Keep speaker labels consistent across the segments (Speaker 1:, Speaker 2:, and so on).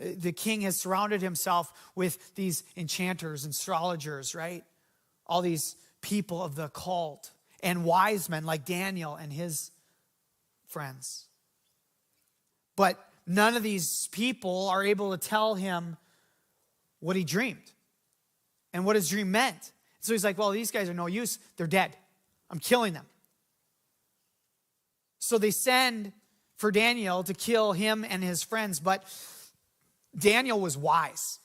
Speaker 1: The king has surrounded himself with these enchanters and astrologers, right? All these people of the occult and wise men like Daniel and his friends. But none of these people are able to tell him what he dreamed and what his dream meant. So he's like, well, these guys are no use. They're dead. I'm killing them. So they send for Daniel to kill him and his friends. But Daniel was wise.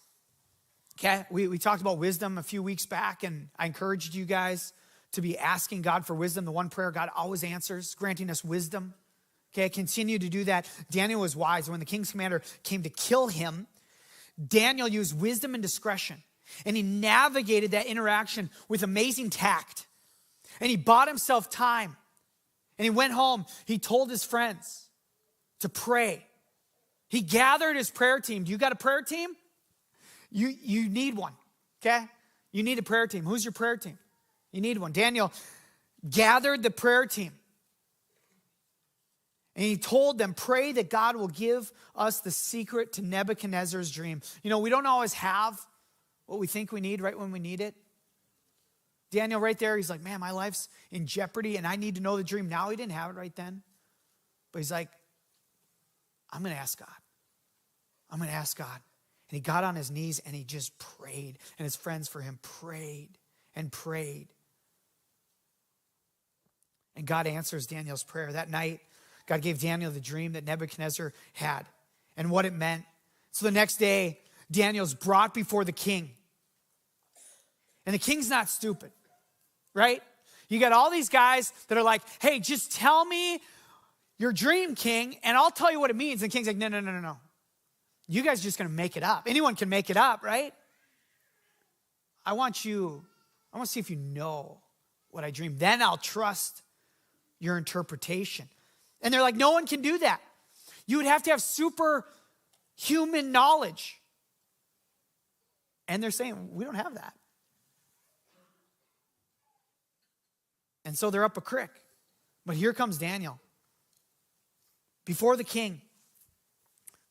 Speaker 1: Okay, we talked about wisdom a few weeks back, and I encouraged you guys to be asking God for wisdom. The one prayer God always answers, granting us wisdom. Okay, continue to do that. Daniel was wise. When the king's commander came to kill him, Daniel used wisdom and discretion, and he navigated that interaction with amazing tact. And he bought himself time, and he went home. He told his friends to pray. He gathered his prayer team. Do you got a prayer team? You need one, okay? You need a prayer team. Who's your prayer team? You need one. Daniel gathered the prayer team. And he told them, pray that God will give us the secret to Nebuchadnezzar's dream. You know, we don't always have what we think we need right when we need it. Daniel right there, he's like, man, my life's in jeopardy and I need to know the dream now. He didn't have it right then. But he's like, I'm going to ask God. I'm going to ask God. And he got on his knees and he just prayed. And his friends for him prayed and prayed. And God answers Daniel's prayer. That night, God gave Daniel the dream that Nebuchadnezzar had and what it meant. So the next day, Daniel's brought before the king. And the king's not stupid, right? You got all these guys that are like, hey, just tell me your dream, king, and I'll tell you what it means. And the king's like, no. You guys are just going to make it up. Anyone can make it up, right? I want to see if you know what I dreamed. Then I'll trust your interpretation. And they're like, no one can do that. You would have to have superhuman knowledge. And they're saying, we don't have that. And so they're up a creek. But here comes Daniel. Before the king.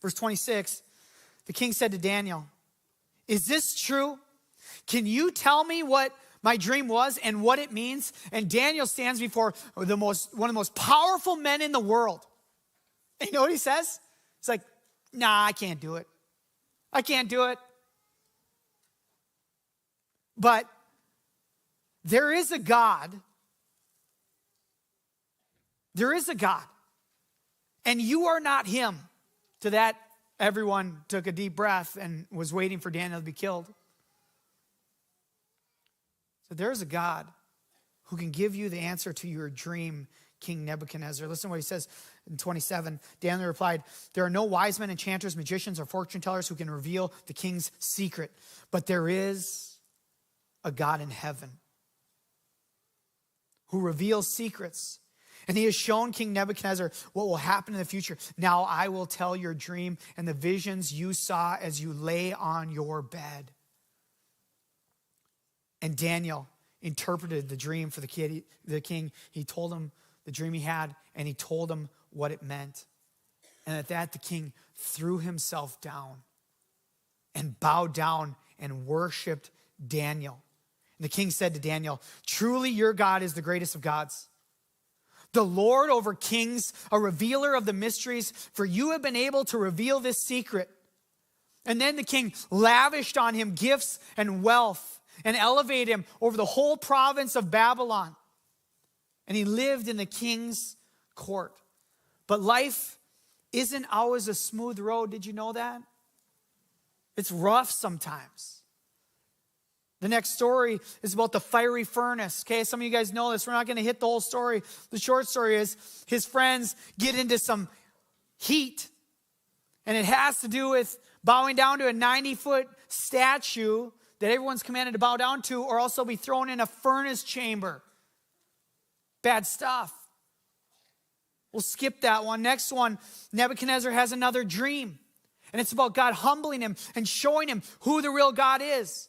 Speaker 1: Verse 26, the king said to Daniel, is this true? Can you tell me what my dream was and what it means? And Daniel stands before one of the most powerful men in the world. And you know what he says? He's like, nah, I can't do it. I can't do it. But there is a God. There is a God. And you are not him. To that, everyone took a deep breath and was waiting for Daniel to be killed. So there is a God who can give you the answer to your dream, King Nebuchadnezzar. Listen to what he says in 27. Daniel replied, there are no wise men, enchanters, magicians, or fortune tellers who can reveal the king's secret. But there is a God in heaven who reveals secrets. And he has shown King Nebuchadnezzar what will happen in the future. Now I will tell your dream and the visions you saw as you lay on your bed. And Daniel interpreted the dream for the king. He told him the dream he had, and he told him what it meant. And at that, the king threw himself down and bowed down and worshiped Daniel. And the king said to Daniel, truly your God is the greatest of gods, the Lord over kings, a revealer of the mysteries, for you have been able to reveal this secret. And then the king lavished on him gifts and wealth and elevated him over the whole province of Babylon. And he lived in the king's court. But life isn't always a smooth road. Did you know that? It's rough sometimes. The next story is about the fiery furnace. Okay, some of you guys know this. We're not going to hit the whole story. The short story is his friends get into some heat. And it has to do with bowing down to a 90-foot statue that everyone's commanded to bow down to, or also be thrown in a furnace chamber. Bad stuff. We'll skip that one. Next one, Nebuchadnezzar has another dream. And it's about God humbling him and showing him who the real God is.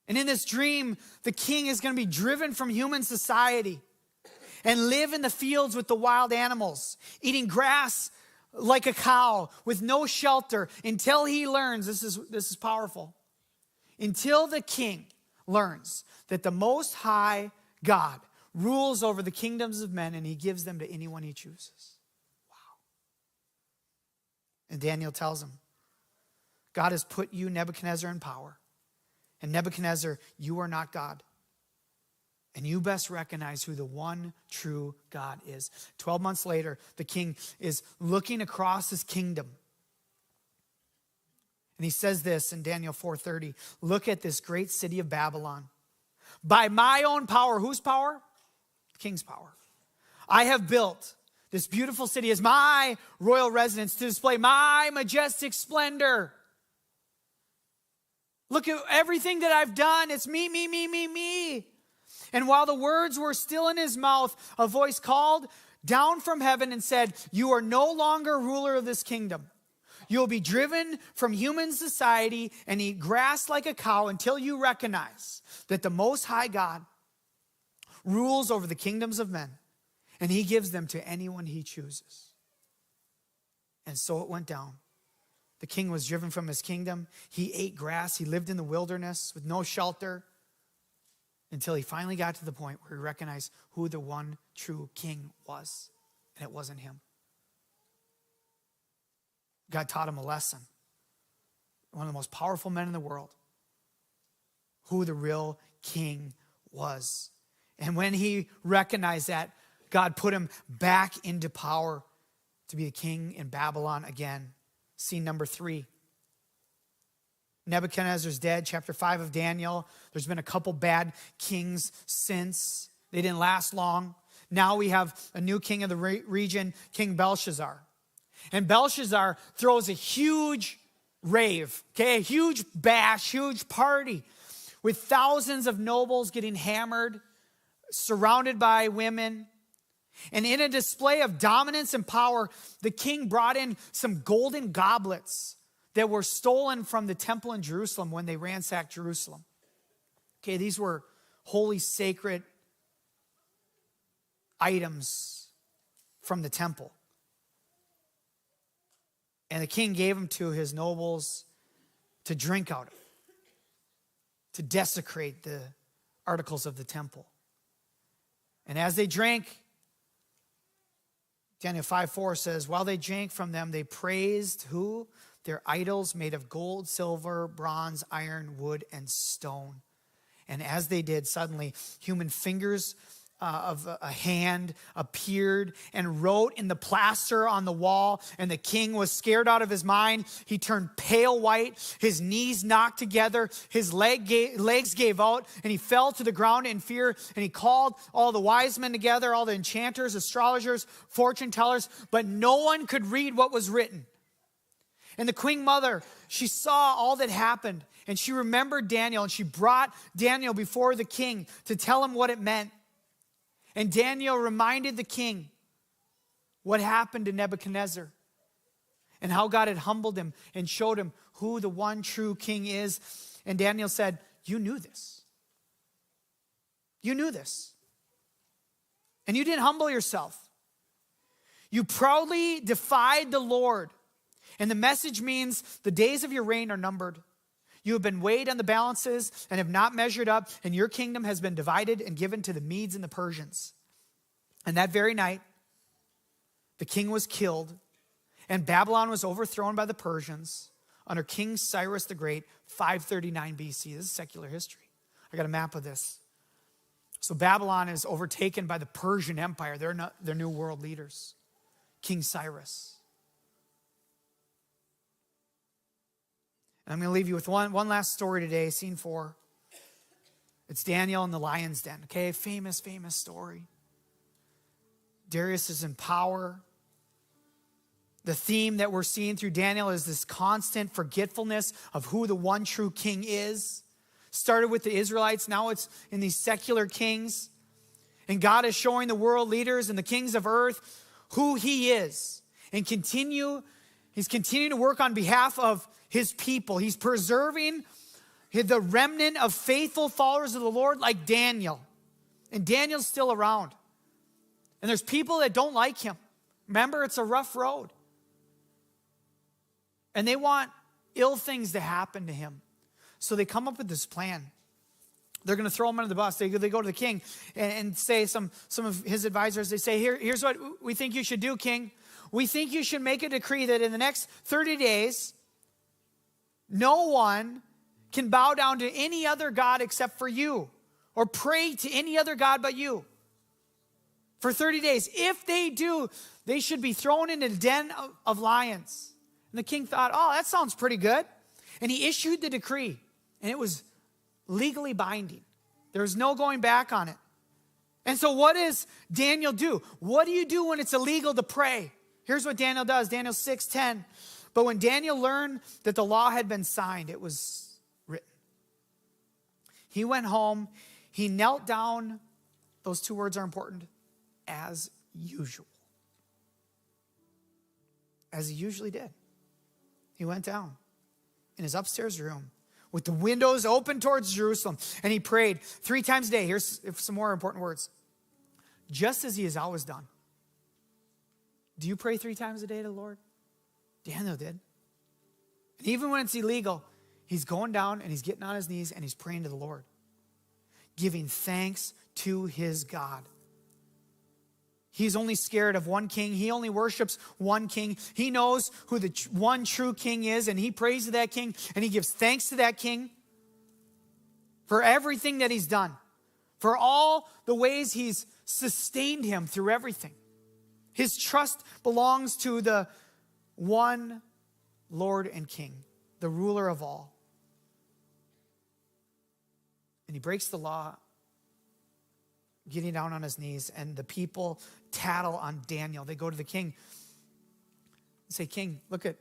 Speaker 1: And in this dream, the king is going to be driven from human society and live in the fields with the wild animals, eating grass like a cow with no shelter until he learns, this is powerful, until the king learns that the Most High God rules over the kingdoms of men and he gives them to anyone he chooses. Wow. And Daniel tells him, God has put you, Nebuchadnezzar, in power. And Nebuchadnezzar, you are not God. And you best recognize who the one true God is. 12 months later, the king is looking across his kingdom. And he says this in Daniel 4:30, look at this great city of Babylon. By my own power, whose power? The king's power. I have built this beautiful city as my royal residence to display my majestic splendor. Look at everything that I've done. It's me, me, me, me, me. And while the words were still in his mouth, a voice called down from heaven and said, you are no longer ruler of this kingdom. You'll be driven from human society and eat grass like a cow until you recognize that the Most High God rules over the kingdoms of men and he gives them to anyone he chooses. And so it went down. The king was driven from his kingdom. He ate grass. He lived in the wilderness with no shelter until he finally got to the point where he recognized who the one true king was. And it wasn't him. God taught him a lesson. One of the most powerful men in the world. Who the real king was. And when he recognized that, God put him back into power to be a king in Babylon again. Scene number 3. Nebuchadnezzar's dead, chapter 5 of Daniel. There's been a couple bad kings since. They didn't last long. Now we have a new king of the region, King Belshazzar. And Belshazzar throws a huge rave, okay? A huge bash, huge party with thousands of nobles getting hammered, surrounded by women. And in a display of dominance and power, the king brought in some golden goblets that were stolen from the temple in Jerusalem when they ransacked Jerusalem. Okay, these were holy, sacred items from the temple. And the king gave them to his nobles to drink out of, to desecrate the articles of the temple. And as they drank, Daniel 5:4 says, while they drank from them, they praised who? Their idols made of gold, silver, bronze, iron, wood, and stone. And as they did, suddenly human fingers of a hand appeared and wrote in the plaster on the wall. And the king was scared out of his mind. He turned pale white. His knees knocked together. His legs gave out. And he fell to the ground in fear. And he called all the wise men together, all the enchanters, astrologers, fortune tellers. But no one could read what was written. And the queen mother, she saw all that happened. And she remembered Daniel. And she brought Daniel before the king to tell him what it meant. And Daniel reminded the king what happened to Nebuchadnezzar and how God had humbled him and showed him who the one true king is. And Daniel said, you knew this. You knew this. And you didn't humble yourself. You proudly defied the Lord. And the message means the days of your reign are numbered. You have been weighed on the balances and have not measured up, and your kingdom has been divided and given to the Medes and the Persians. And that very night, the king was killed, and Babylon was overthrown by the Persians under King Cyrus the Great, 539 BC. This is secular history. I got a map of this. So Babylon is overtaken by the Persian Empire. They're new world leaders. King Cyrus. And I'm going to leave you with one last story today, scene 4. It's Daniel in the lion's den, okay? Famous story. Darius is in power. The theme that we're seeing through Daniel is this constant forgetfulness of who the one true king is. Started with the Israelites, now it's in these secular kings. And God is showing the world leaders and the kings of earth who he is. And he's continuing to work on behalf of his people. He's preserving the remnant of faithful followers of the Lord like Daniel. And Daniel's still around. And there's people that don't like him. Remember, it's a rough road. And they want ill things to happen to him. So they come up with this plan. They're going to throw him under the bus. They go to the king and say, some of his advisors, they say, here's what we think you should do, king. We think you should make a decree that in the next 30 days, no one can bow down to any other god except for you, or pray to any other god but you. For 30 days. If they do, they should be thrown into the den of lions. And the king thought, oh, that sounds pretty good. And he issued the decree. And it was legally binding. There's no going back on it. And so what does Daniel do? What do you do when it's illegal to pray? Here's what Daniel does. Daniel 6:10. But when Daniel learned that the law had been signed, it was written. He went home. He knelt down. Those two words are important. As usual. As he usually did. He went down in his upstairs room with the windows open towards Jerusalem, and he prayed 3 times a day. Here's some more important words. Just as he has always done. Do you pray 3 times a day to the Lord? Daniel did. And even when it's illegal, he's going down and he's getting on his knees and he's praying to the Lord, giving thanks to his God. He's only scared of one king. He only worships one king. He knows who the one true king is, and he prays to that king, and he gives thanks to that king for everything that he's done, for all the ways he's sustained him through everything. His trust belongs to the one Lord and King, the ruler of all. And he breaks the law, getting down on his knees, and the people tattle on Daniel. They go to the king and say, King, look at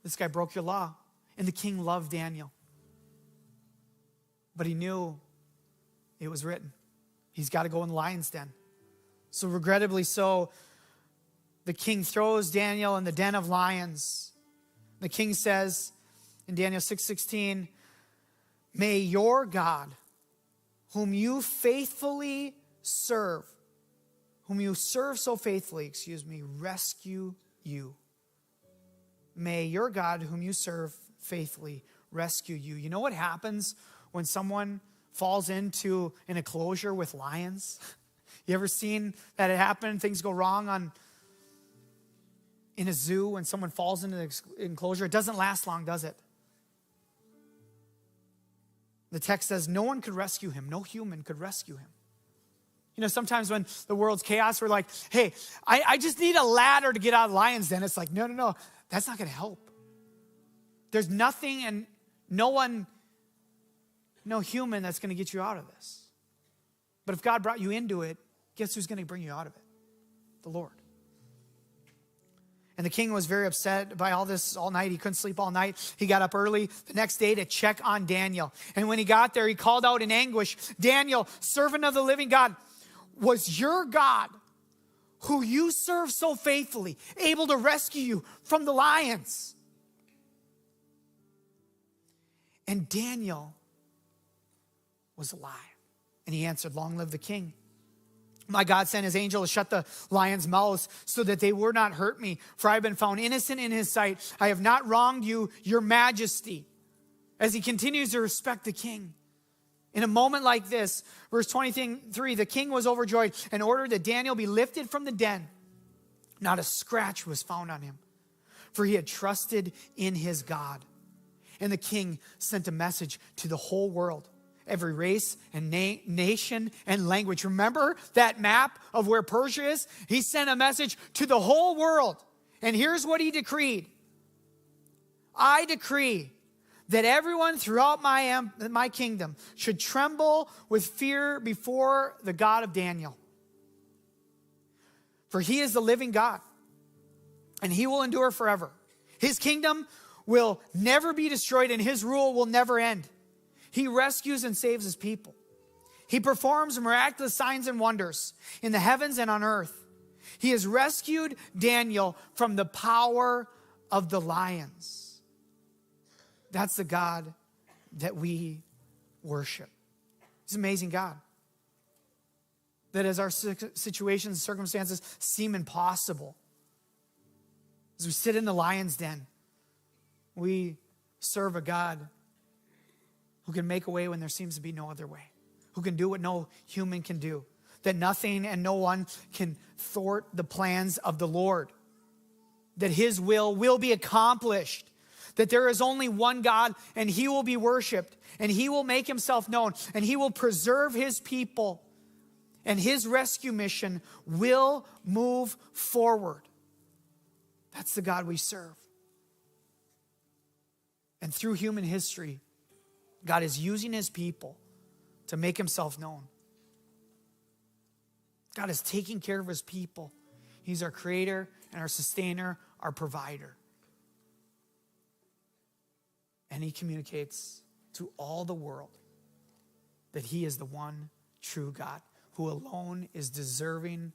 Speaker 1: this guy broke your law. And the king loved Daniel. But he knew it was written. He's got to go in the lion's den. So regrettably so, the king throws Daniel in the den of lions. The king says in Daniel 6:16, may your God, whom you serve so faithfully, rescue you. May your God, whom you serve faithfully, rescue you. You know what happens when someone falls into an enclosure with lions? You ever seen that it happen? Things go wrong in a zoo when someone falls into the enclosure. It doesn't last long, does it? The text says no one could rescue him. No human could rescue him. You know, sometimes when the world's chaos, we're like, hey, I just need a ladder to get out of the lion's den. It's like, no. That's not going to help. There's nothing and no human that's going to get you out of this. But if God brought you into it, guess who's going to bring you out of it? The Lord. And the king was very upset by all this all night. He couldn't sleep all night. He got up early the next day to check on Daniel. And when he got there, he called out in anguish, Daniel, servant of the living God, was your God, who you serve so faithfully, able to rescue you from the lions? And Daniel was alive. And he answered, long live the king. My God sent his angel to shut the lions' mouths so that they would not hurt me, for I have been found innocent in his sight. I have not wronged you, your majesty. As he continues to respect the king. In a moment like this, verse 23, the king was overjoyed and ordered that Daniel be lifted from the den. Not a scratch was found on him, for he had trusted in his God. And the king sent a message to the whole world, every race and nation and language. Remember that map of where Persia is? He sent a message to the whole world. And here's what he decreed. I decree that everyone throughout my kingdom should tremble with fear before the God of Daniel. For he is the living God, and he will endure forever. His kingdom will never be destroyed, and his rule will never end. He rescues and saves his people. He performs miraculous signs and wonders in the heavens and on earth. He has rescued Daniel from the power of the lions. That's the God that we worship. He's an amazing God. That as our situations and circumstances seem impossible, as we sit in the lion's den, We serve a God who can make a way when there seems to be no other way, who can do what no human can do, that nothing and no one can thwart the plans of the Lord, that his will be accomplished, that there is only one God and he will be worshiped and he will make himself known and he will preserve his people and his rescue mission will move forward. That's the God we serve. And through human history, God is using his people to make himself known. God is taking care of his people. He's our creator and our sustainer, our provider. And he communicates to all the world that he is the one true God who alone is deserving